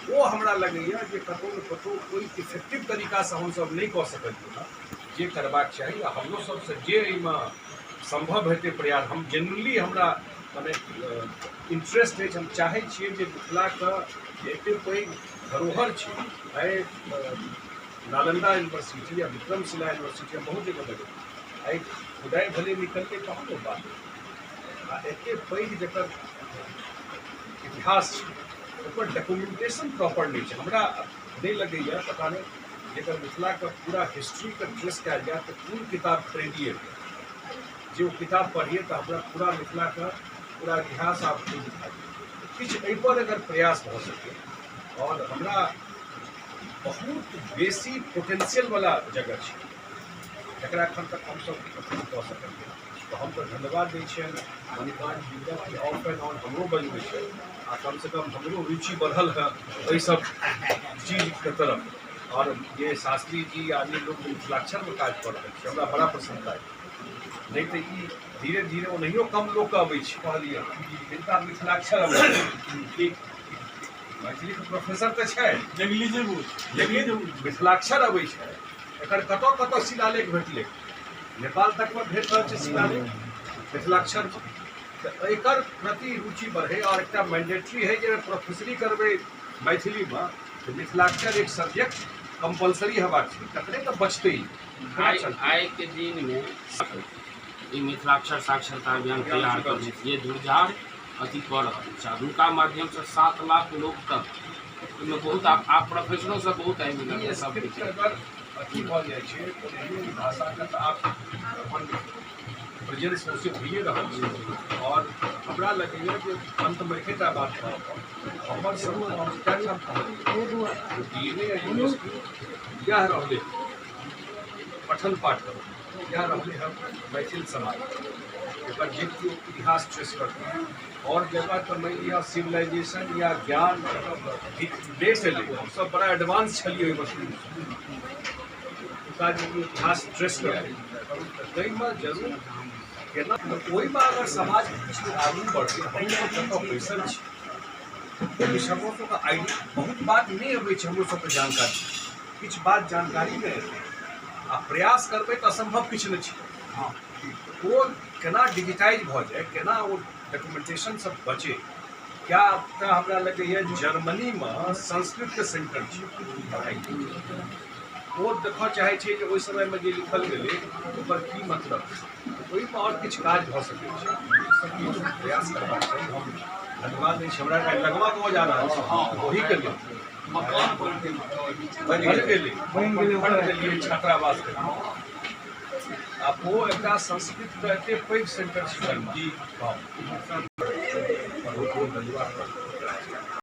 वो हमरा लगैया जे कतौ न कतौ कोई इफेक्टिव तरीका से हम सब नहीं कऽ सकलियै जे करबाक चाही आ हमरो सबसे जे एहिमे संभव हेतै प्रयास हम जेन्युइनली हमरा माने इंटरेस्ट अछि हम चाहै छियै जे मिथिलाके एतेक पैघ धरोहर छै आइ नालंदा यूनिवर्सिटी या विक्रमशिला यूनिवर्सिटी बहुत जगह लगे आइ खुदाइ भले निकलते कहाँ लोग बात आ एतेक पैघ जकर इतिहास छै डॉक्यूमेंटेशन प्रॉपर नहीं है हमरा नहीं लगैया पता नहीं जब मिथिला का पूरा हिस्ट्री का ट्रेस कल जाए तो पूर्ण किताब खरीदिए जो किताब पढ़िए तो हमरा पूरा मिथिला का पूरा इतिहास आपको दिखाई किछ पर अगर प्रयास हो सके और हमरा बहुत बेसी पोटेंशियल वाला जगह है जरा एखन तक हम सब कऽ सकलिए तो हम तो धन्यवाद दै छियनि मणिकांत जी के ऑफ एंड ऑन हमरो बनबै छै आ कम से कम हमरो रुचि बढ़ल है वही सब चीज के तरफ और ये शास्त्री जी आदि लोग मिथिलाक्षर में काज कर रहे हैं हमरा बड़ा प्रसन्नता है नहीं तो ये धीरे धीरे ओनाहियो कम लोग के अबै छै कहलिए जिनका मिथिलाक्षर अबै मैथिली के प्रोफेसर तो है लेकिन मिथिलाक्षर अबै छै एकर कतऽ कतऽ शिलालेख भेटलै नेपाल तक में भेट रहल छै शिलालेख मिथिलाक्षर तो एकर प्रति रुचि बढ़े और एक मैंडेटरी है जे प्रोफेसरी करबे मैथिली में तो मिथिलाक्षर एक सब्जेक्ट कंपलसरी हेबाक छै तकरे तऽ बचतै आइ के दिन में ई मिथिलाक्षर साक्षरता अभियान तैयार करने ये दुर्जार अथी कऽ रहल छै हुनका माध्यम से 7 लाख लोग तक ओहिमे बहुत आप प्रोफेसरों से बहुत आबि गेल सब अगर अथी भऽ जाइ छै तो भाषा के तऽ आप अपन प्रेजेंस उससे भइए रहल छै और हमरा लगैया जे अंत में एकेटा बात कहब हमर सब डीएनए यूनिवर्सिटी इएह रहलै पठन पाठन इएह रहलै हम मैथिल समाज एकर जे केओ इतिहास ट्रेस करतै और जगह तो मानि लिअ सिविलाइजेशन या ज्ञान देश एलै हमसब बड़ा एडवांस छलिए ओहि वस्तु का जो इतिहास ट्रेस करतै में जरूर केना ओहिमे अगर समाज किछु आगू बढ़तै हमसब जतऽ बैसल छी विषयों का आइडिया बहुत बात नहीं अबै छै हमरो सबके जानकारी किछु बात जानकारी में आ प्रयास करबै तऽ असंभव किछु नहीं छै हाँ वो केना डिजिटाइज भऽ जाए केना वो डॉक्यूमेंटेशन सब बचे क्या हमरा लगैया जर्मनी में संस्कृत के सेंटर छै वो देखऽ चाहे छै जे ओहि समय में जे लिखल गेलै ओकर की मतलब ओहि पर और किछु काज भऽ सकै छै प्रयास करबाक चाही हम धन्यवाद दै छी हमरा लगवा कऽ जा रहल छै ओही के लेल मकान बनि गेलै छात्रावास के अब वो एक संस्कृत के एते पैघ सेंटर छै जी